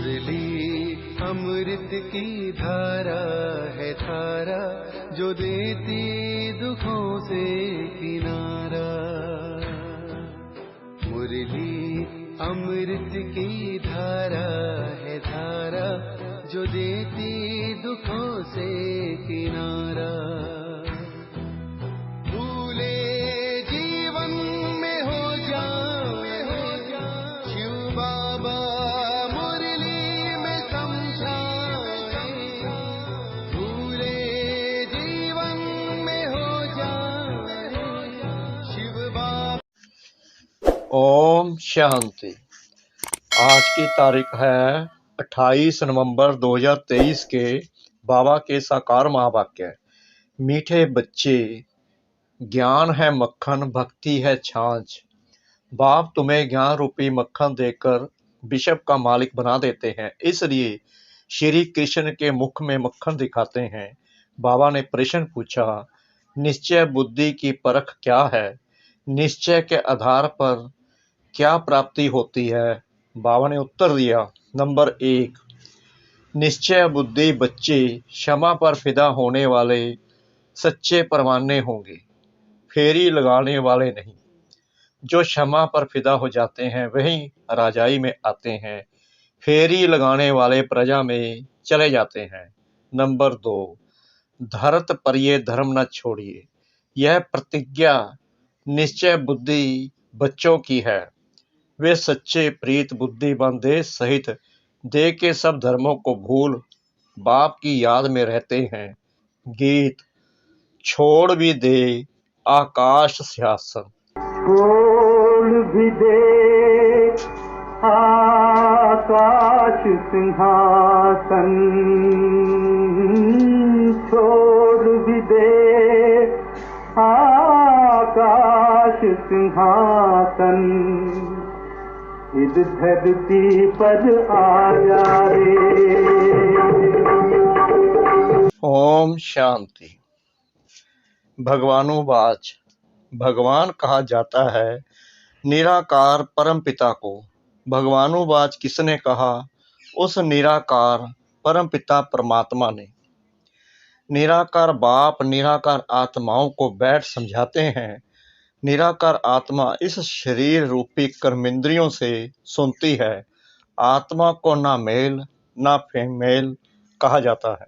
मुरली अमृत की धारा है धारा, जो देती दुखों से किनारा। मुरली अमृत की धारा है धारा, जो देती दुखों से किनारा। भूले जीवन में हो जाए शिव बाबा मुरली में समझाए। भूले जीवन में हो जाए शिव बाबा। ओम शांति। आज की तारीख है 28 नवंबर 2023 के बाबा के साकार महावाक्य। मीठे बच्चे, ज्ञान है मक्खन, भक्ति है छाछ। बाप तुम्हें ज्ञान रूपी मक्खन देकर विषय का मालिक बना देते हैं, इसलिए श्री कृष्ण के मुख में मक्खन दिखाते हैं। बाबा ने प्रश्न पूछा, निश्चय बुद्धि की परख क्या है? निश्चय के आधार पर क्या प्राप्ति होती है? बाबा ने उत्तर दिया, नंबर 1, निश्चय बुद्धि बच्चे क्षमा पर फिदा होने वाले सच्चे परवाने होंगे, फेरी लगाने वाले नहीं। जो क्षमा पर फिदा हो जाते हैं वही राजाई में आते हैं, फेरी लगाने वाले प्रजा में चले जाते हैं। नंबर 2, धरत पर ये धर्म न छोड़िए। यह प्रतिज्ञा निश्चय बुद्धि बच्चों की है। वे सच्चे प्रीत बुद्धिमान देश सहित देह के सब धर्मों को भूल बाप की याद में रहते हैं। गीत। छोड़ भी दे आकाश सिंहासन। छोड़ भी दे आकाश सिंहासन, छोड़ भी दे आकाश सिंहासन, इस धरती पर आया रे। ओम शांति। भगवानुवाच। भगवान कहा जाता है निराकार परम पिता को। भगवानुवाच किसने कहा? उस निराकार परम पिता परमात्मा ने। निराकार बाप निराकार आत्माओं को बैठ समझाते हैं। निराकार आत्मा इस शरीर रूपी कर्मेंद्रियों से सुनती है। आत्मा को ना मेल ना फीमेल कहा जाता है,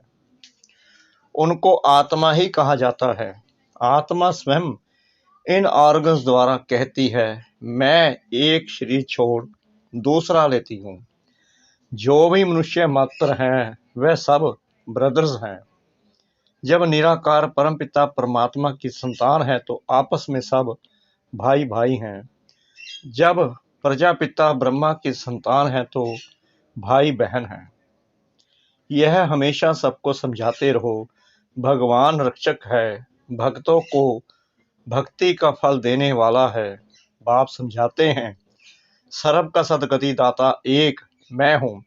उनको आत्मा ही कहा जाता है। आत्मा स्वयं इन ऑर्गन्स द्वारा कहती है, मैं एक शरीर छोड़ दूसरा लेती हूँ। जो भी मनुष्य मात्र हैं वह सब ब्रदर्स हैं। जब निराकार परमपिता परमात्मा की संतान है तो आपस में सब भाई भाई हैं। जब प्रजापिता ब्रह्मा की संतान है तो भाई बहन हैं। यह हमेशा सबको समझाते रहो, भगवान रक्षक है, भक्तों को भक्ति का फल देने वाला है। बाप समझाते हैं, सर्व का सदगति दाता एक मैं हूँ,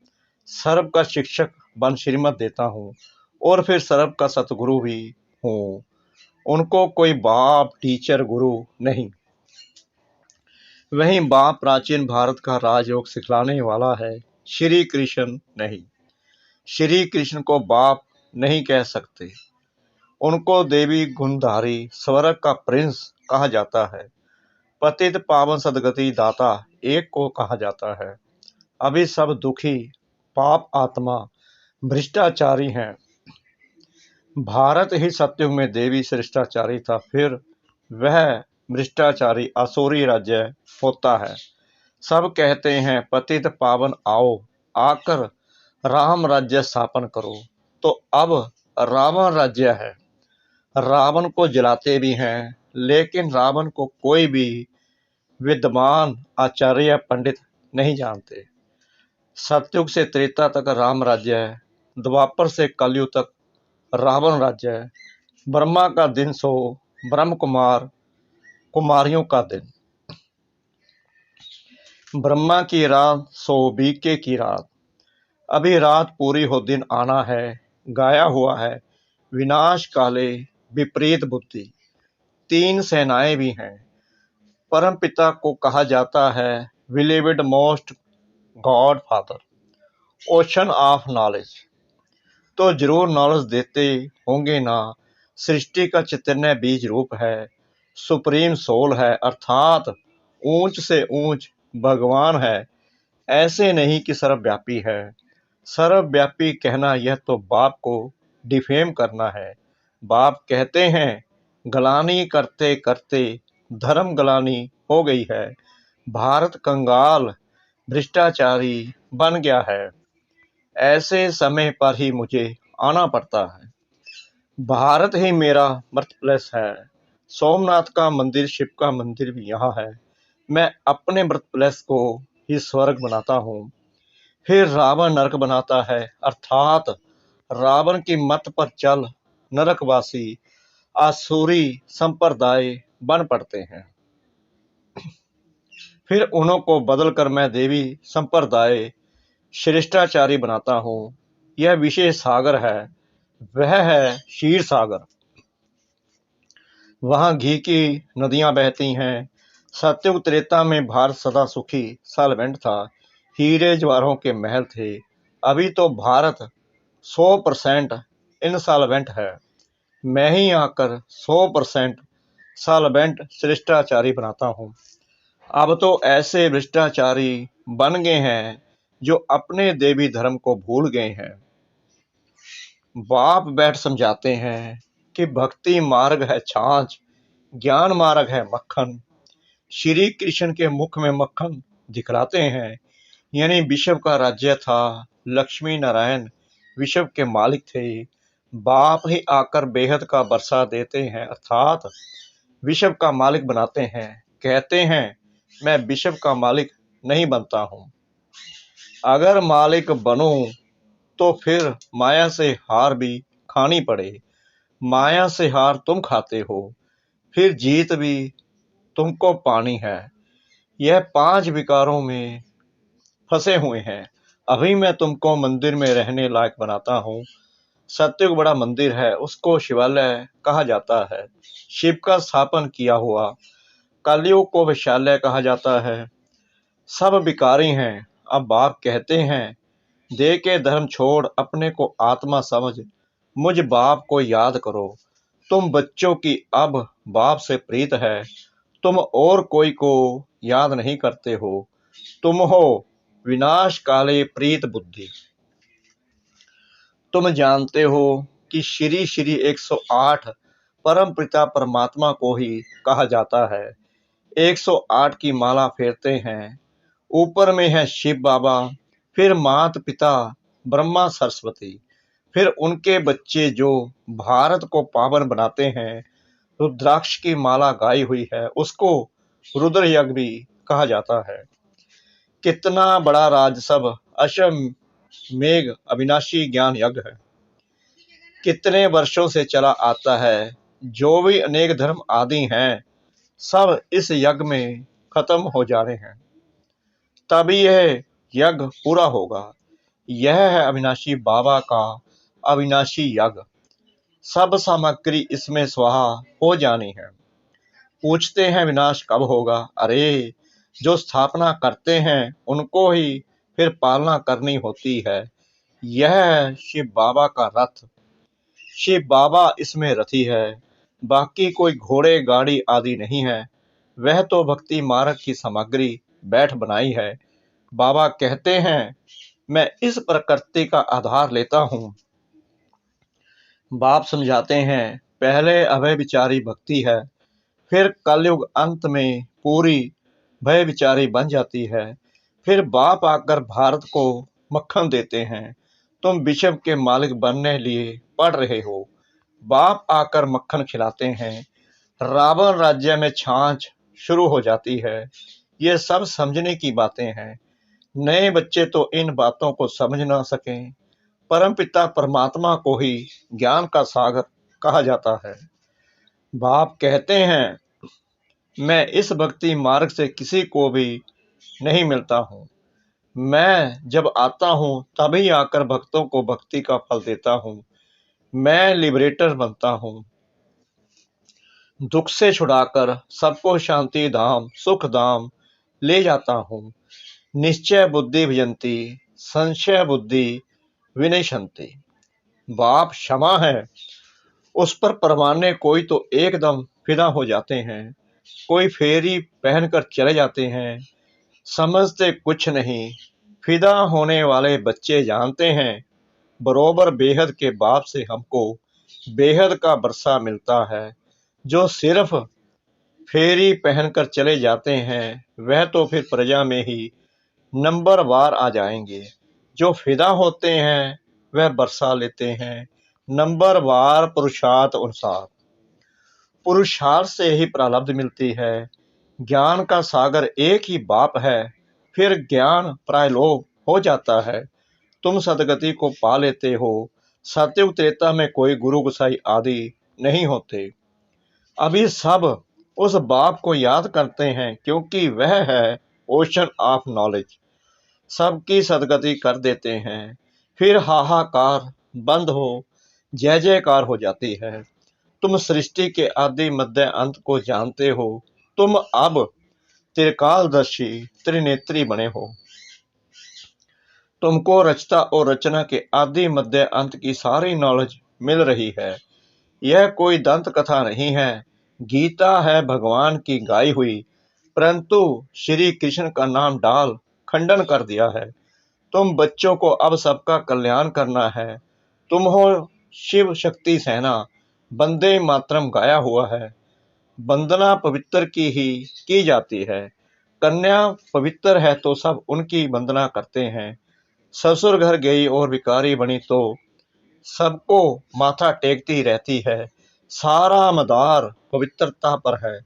सर्व का शिक्षक बन श्रीमत देता हूँ और फिर सर्व का सतगुरु भी हूँ। उनको कोई बाप टीचर गुरु नहीं। वहीं बाप प्राचीन भारत का राजयोग सिखलाने वाला है, श्री कृष्ण नहीं। श्री कृष्ण को बाप नहीं कह सकते, उनको देवी गुणधारी स्वर्ग का प्रिंस कहा जाता है। पतित पावन सदगति दाता एक को कहा जाता है। अभी सब दुखी पाप आत्मा भ्रष्टाचारी हैं। भारत ही सतयुग में देवी श्रेष्ठाचारी था, फिर वह भ्रष्टाचारी असुरी राज्य होता है। सब कहते हैं पतित पावन आओ, आकर राम राज्य स्थापन करो, तो अब रावण राज्य है। रावण को जलाते भी हैं, लेकिन रावण को कोई भी विद्वान आचार्य पंडित नहीं जानते। सतयुग से त्रेता तक राम राज्य है, द्वापर से कलयुग तक रावण राज्य है। ब्रह्मा का दिन सो ब्रह्म कुमार कुमारियों का दिन। ब्रह्मा की रात सो बीके की रात। अभी रात पूरी हो दिन आना है, गाया हुआ है विनाश काले विपरीत बुद्धि। 3 सेनाएं भी हैं। परम पिता को कहा जाता है believed most God father. Ocean of knowledge. तो जरूर नॉलेज देते होंगे ना। सृष्टि का चैतन्य बीज रूप है, सुप्रीम सोल है, अर्थात ऊंच से ऊंच भगवान है। ऐसे नहीं कि सर्वव्यापी है। सर्वव्यापी कहना यह तो बाप को डिफेम करना है। बाप कहते हैं गलानी करते करते धर्म गलानी हो गई है। भारत कंगाल भ्रष्टाचारी बन गया है। ऐसे समय पर ही मुझे आना पड़ता है। भारत ही मेरा बर्थ प्लेस है। सोमनाथ का मंदिर, शिव का मंदिर भी यहाँ है। मैं अपने बर्थ प्लेस को ही स्वर्ग बनाता हूँ। फिर रावण नरक बनाता है, अर्थात रावण की मत पर चल नरकवासी आसुरी संप्रदाय बन पड़ते हैं। फिर उन्हों को बदलकर मैं देवी संप्रदाय श्रेष्ठाचारी बनाता हूँ। यह विशेष सागर है, वह है क्षीर सागर। वहाँ घी की नदियां बहती हैं। सतयुग त्रेता में भारत सदा सुखी सालवेंट था। हीरे ज्वारों के महल थे। अभी तो भारत 100% इंसॉल्वेंट है। मैं ही आकर 100% सॉल्वेंट श्रेष्ठाचारी बनाता हूँ। अब तो ऐसे भ्रष्टाचारी बन गए हैं जो अपने देवी धर्म को भूल गए हैं। बाप बैठ समझाते हैं कि भक्ति मार्ग है छाछ, ज्ञान मार्ग है मक्खन। श्री कृष्ण के मुख में मक्खन दिखलाते हैं, यानी विश्व का राज्य था। लक्ष्मी नारायण विश्व के मालिक थे। बाप ही आकर बेहद का बरसा देते हैं, अर्थात विश्व का मालिक बनाते हैं। कहते हैं मैं विश्व का मालिक नहीं बनता हूँ। अगर मालिक बनूं तो फिर माया से हार भी खानी पड़े। माया से हार तुम खाते हो, फिर जीत भी तुमको पानी है। यह 5 विकारों में फंसे हुए हैं। अभी मैं तुमको मंदिर में रहने लायक बनाता हूँ। सतयुग बड़ा मंदिर है, उसको शिवालय कहा जाता है। शिव का स्थापन किया हुआ कलयुग को वैशाल्य कहा जाता है। सब विकारी हैं। अब बाप कहते हैं दे के धर्म छोड़ अपने को आत्मा समझ मुझ बाप को याद करो। तुम बच्चों की अब बाप से प्रीत है। तुम और कोई को याद नहीं करते हो। तुम हो विनाश काले प्रीत बुद्धि। तुम जानते हो कि श्री श्री 108 परम पिता परमात्मा को ही कहा जाता है। 108 की माला फेरते हैं। ऊपर में है शिव बाबा, फिर मात पिता ब्रह्मा सरस्वती, फिर उनके बच्चे जो भारत को पावन बनाते हैं। रुद्राक्ष की माला गाई हुई है, उसको रुद्र यज्ञ भी कहा जाता है। कितना बड़ा राजसभ अश्वमेघ अविनाशी ज्ञान यज्ञ है। कितने वर्षों से चला आता है। जो भी अनेक धर्म आदि हैं, सब इस यज्ञ में खत्म हो जा रहे हैं, तभी यह यज्ञ पूरा होगा। यह है अविनाशी बाबा का अविनाशी यज्ञ। सब सामग्री इसमें स्वाहा हो जानी है। पूछते हैं विनाश कब होगा? अरे जो स्थापना करते हैं उनको ही फिर पालना करनी होती है। यह है शिव बाबा का रथ। शिव बाबा इसमें रथी है। बाकी कोई घोड़े गाड़ी आदि नहीं है। वह तो भक्ति मार्ग की सामग्री बैठ बनाई है। बाबा कहते हैं मैं इस प्रकृति का आधार लेता हूँ। बाप समझाते हैं पहले अभय विचारी भक्ति है, फिर कलयुग अंत में पूरी भय विचारी बन जाती है। फिर बाप आकर भारत को मक्खन देते हैं। तुम विश्व के मालिक बनने लिए पढ़ रहे हो। बाप आकर मक्खन खिलाते हैं। रावण राज्य में छाछ शुरू हो जाती है। ये सब समझने की बातें हैं। नए बच्चे तो इन बातों को समझ ना सकें। परमपिता परमात्मा को ही ज्ञान का सागर कहा जाता है। बाप कहते हैं मैं इस भक्ति मार्ग से किसी को भी नहीं मिलता हूँ। मैं जब आता हूँ तभी आकर भक्तों को भक्ति का फल देता हूँ। मैं लिबरेटर बनता हूँ। दुख से छुड़ाकर सबको शांति धाम सुख धाम ले जाता हूँ। निश्चय बुद्धि भजंती संशय बुद्धि विनशन्ति। बाप क्षमा है, उस पर परवाने कोई तो एकदम फिदा हो जाते हैं, कोई फेरी पहनकर चले जाते हैं, समझते कुछ नहीं। फिदा होने वाले बच्चे जानते हैं बरोबर बेहद के बाप से हमको बेहद का बरसा मिलता है। जो सिर्फ फेरी पहनकर चले जाते हैं वह तो फिर प्रजा में ही नंबरवार आ जाएंगे। जो फिदा होते हैं वह बरसा लेते हैं नंबरवार पुरुषार्थ अनुसार। पुरुषार्थ से ही प्रारब्ध मिलती है। ज्ञान का सागर एक ही बाप है, फिर ज्ञान प्रायलोप हो जाता है। तुम सदगति को पा लेते हो। सतयुग त्रेता में कोई गुरु गोसाई आदि नहीं होते। अभी सब उस बाप को याद करते हैं क्योंकि वह है ओशन ऑफ नॉलेज। सबकी सदगति कर देते हैं, फिर हाहाकार बंद हो जय जयकार हो जाती है। तुम सृष्टि के आदि मध्य अंत को जानते हो। तुम अब त्रिकालदर्शी त्रिनेत्री बने हो। तुमको रचता और रचना के आदि मध्य अंत की सारी नॉलेज मिल रही है। यह कोई दंत कथा नहीं है, गीता है भगवान की गाई हुई, परंतु श्री कृष्ण का नाम डाल खंडन कर दिया है। तुम बच्चों को अब सबका कल्याण करना है। तुम हो शिव शक्ति सेना, वंदे मातरम गाया हुआ है। वंदना पवित्र की ही की जाती है। कन्या पवित्र है तो सब उनकी वंदना करते हैं। ससुर घर गई और भिखारी बनी तो सबको माथा टेकती रहती है। सारा मदार पवित्रता पर है।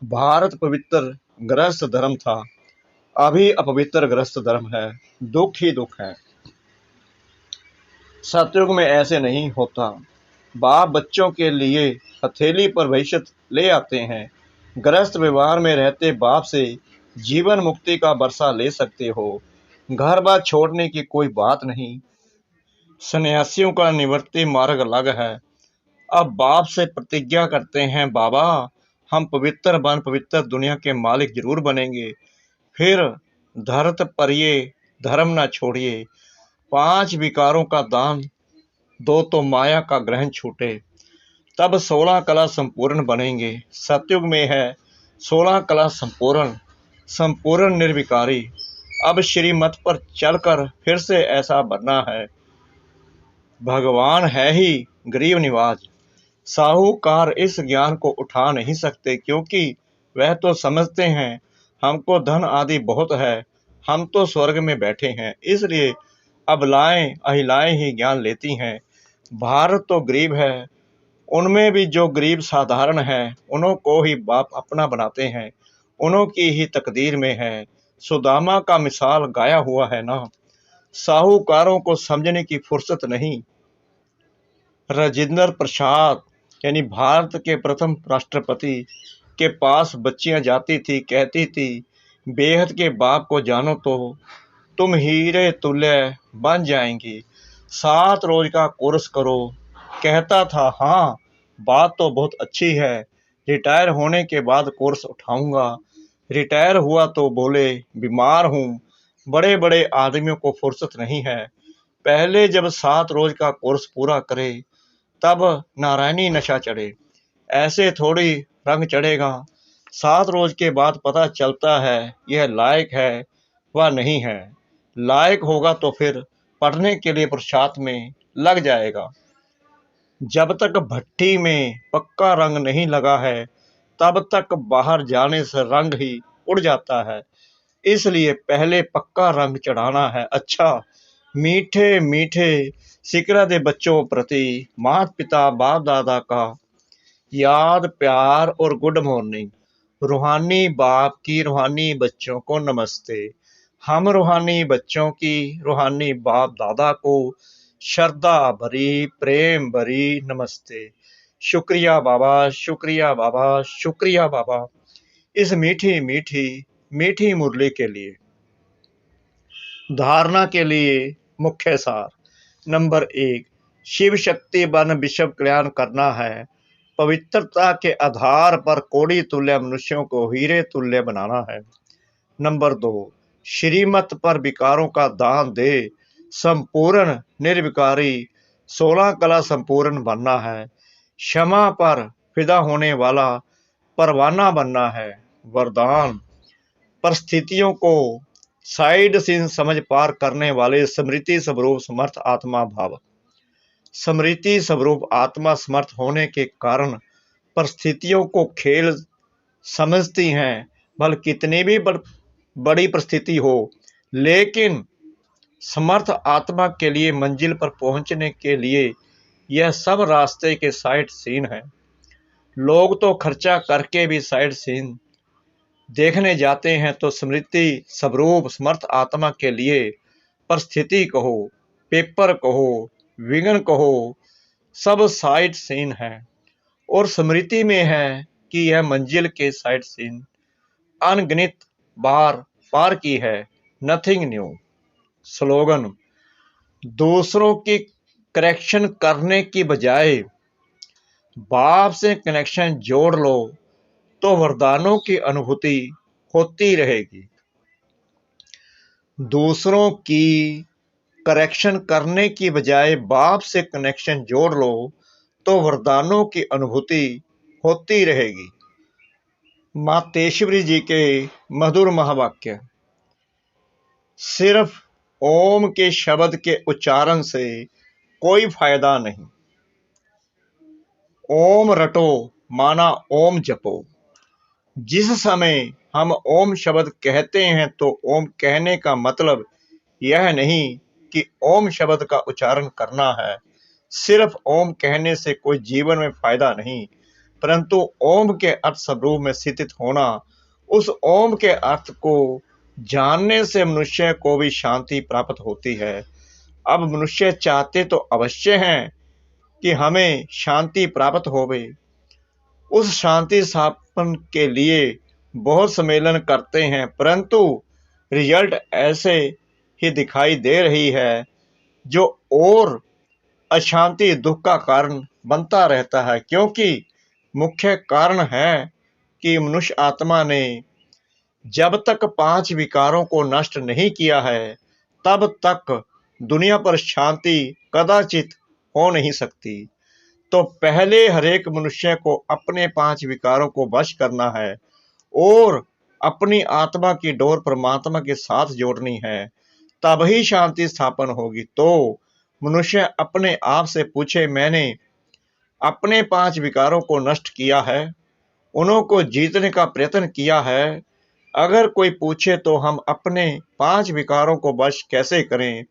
भारत पवित्र गृहस्थ धर्म था, अभी अपवित्र गृहस्थ धर्म है। दुख ही दुख है। सतयुग में ऐसे नहीं होता। बाप बच्चों के लिए हथेली पर भविष्य ले आते हैं। गृहस्थ व्यवहार में रहते बाप से जीवन मुक्ति का बरसा ले सकते हो। घर बार छोड़ने की कोई बात नहीं। सन्यासियों का निवृत्ति मार्ग अलग है। अब बाप से प्रतिज्ञा करते हैं, बाबा हम पवित्र बन पवित्र दुनिया के मालिक जरूर बनेंगे। फिर धरत पर ये धर्म न छोड़िए। 5 विकारों का दान दो तो माया का ग्रहण छूटे। तब 16 कला संपूर्ण बनेंगे। सतयुग में है 16 कला संपूर्ण, संपूर्ण निर्विकारी। अब श्रीमत पर चलकर फिर से ऐसा बनना है। भगवान है ही गरीब निवाज। साहूकार इस ज्ञान को उठा नहीं सकते क्योंकि वह तो समझते हैं हमको धन आदि बहुत है, हम तो स्वर्ग में बैठे हैं, इसलिए अबलाएं अहिलाएं ही ज्ञान लेती हैं। भारत तो गरीब है, उनमें भी जो गरीब साधारण है उन्हों को ही बाप अपना बनाते हैं, उन्हों की ही तकदीर में है। सुदामा का मिसाल गाया हुआ है ना। साहूकारों को समझने की फुर्सत नहीं। राजेंद्र प्रसाद यानी भारत के प्रथम राष्ट्रपति के पास बच्चियां जाती थी, कहती थी बेहद के बाप को जानो तो तुम हीरे तुल्य बन जाएंगी। 7 रोज का कोर्स करो। कहता था हाँ बात तो बहुत अच्छी है, रिटायर होने के बाद कोर्स उठाऊंगा। रिटायर हुआ तो बोले बीमार हूँ, बड़े बड़े आदमियों को फुर्सत नहीं है। पहले जब 7 रोज का कोर्स पूरा करे तब नारायणी नशा चढ़े। ऐसे थोड़ी रंग चढ़ेगा। 7 रोज के बाद पता चलता है यह लायक है व नहीं है। लायक होगा तो फिर पढ़ने के लिए पुरुषार्थ में लग जाएगा। जब तक भट्टी में पक्का रंग नहीं लगा है तब तक बाहर जाने से रंग ही उड़ जाता है। इसलिए पहले पक्का रंग चढ़ाना है। अच्छा मीठे मीठे सिकरा दे बच्चों प्रति माता पिता बाप दादा का याद प्यार और गुड मॉर्निंग। रूहानी बाप की रूहानी बच्चों को नमस्ते। हम रूहानी बच्चों की रूहानी बाप दादा को श्रद्धा भरी प्रेम भरी नमस्ते। शुक्रिया बाबा, शुक्रिया बाबा, शुक्रिया बाबा इस मीठी मीठी मीठी मुरली के लिए। धारणा के लिए मुख्य सार। नंबर 1, शिव शक्ति बन विश्व कल्याण करना है। पवित्रता के आधार पर कोड़ी तुल्य मनुष्यों को हीरे तुल्य बनाना है। नंबर 2, श्रीमत पर विकारों का दान दे, संपूर्ण निर्विकारी 16 कला संपूर्ण बनना है, क्षमा पर फिदा होने वाला परवाना बनना है। वरदान, परिस्थितियों को साइड सीन समझ पार करने वाले स्मृति स्वरूप समर्थ आत्मा भाव। स्मृति स्वरूप आत्मा समर्थ होने के कारण परिस्थितियों को खेल समझती हैं, भले कितनी भी बड़ी परिस्थिति हो, लेकिन समर्थ आत्मा के लिए मंजिल पर पहुंचने के लिए यह सब रास्ते के साइड सीन है। लोग तो खर्चा करके भी साइड सीन देखने जाते हैं, तो स्मृति स्वरूप समर्थ आत्मा के लिए परिस्थिति कहो, पेपर कहो, विघ्न कहो, सब साइड सीन है। और स्मृति में है कि यह मंजिल के साइड सीन अनगिनत बार पार की है, नथिंग न्यू। स्लोगन, दूसरों की करेक्शन करने की बजाय बाप से कनेक्शन जोड़ लो तो वरदानों की अनुभूति होती रहेगी। दूसरों की करेक्शन करने की बजाय बाप से कनेक्शन जोड़ लो तो वरदानों की अनुभूति होती रहेगी। मातेश्वरी जी के मधुर महावाक्य। सिर्फ ओम के शब्द के उच्चारण से कोई फायदा नहीं। ओम रटो माना ओम जपो। जिस समय हम ओम शब्द कहते हैं तो ओम कहने का मतलब यह नहीं कि ओम शब्द का उच्चारण करना है। सिर्फ ओम कहने से कोई जीवन में फायदा नहीं, परंतु ओम के अर्थ स्वरूप में स्थित होना, उस ओम के अर्थ को जानने से मनुष्य को भी शांति प्राप्त होती है। अब मनुष्य चाहते तो अवश्य हैं कि हमें शांति प्राप्त होवे। उस शांति स्थापन के लिए बहुत सम्मेलन करते हैं, परंतु रिजल्ट ऐसे ही दिखाई दे रही है जो और अशांति दुख का कारण बनता रहता है। क्योंकि मुख्य कारण है कि मनुष्य आत्मा ने जब तक 5 विकारों को नष्ट नहीं किया है, तब तक दुनिया पर शांति कदाचित हो नहीं सकती। तो पहले हरेक मनुष्य को अपने 5 विकारों को वश करना है और अपनी आत्मा की डोर परमात्मा के साथ जोड़नी है, तभी शांति स्थापन होगी। तो मनुष्य अपने आप से पूछे, मैंने अपने 5 विकारों को नष्ट किया है, उनको जीतने का प्रयत्न किया है? अगर कोई पूछे तो हम अपने 5 विकारों को वश कैसे करें,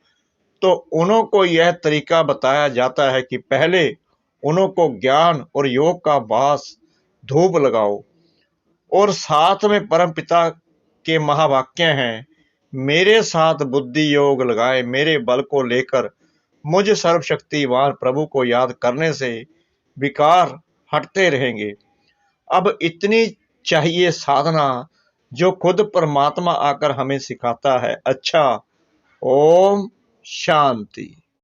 तो उनको यह तरीका बताया जाता है कि पहले उनको ज्ञान और योग का वास धूप लगाओ, और साथ में परम पिता के महावाक्य हैं, मेरे साथ बुद्धि योग लगाए, मेरे बल को लेकर मुझ सर्वशक्तिवान प्रभु को याद करने से विकार हटते रहेंगे। अब इतनी चाहिए साधना जो खुद परमात्मा आकर हमें सिखाता है। अच्छा, ओम शांति।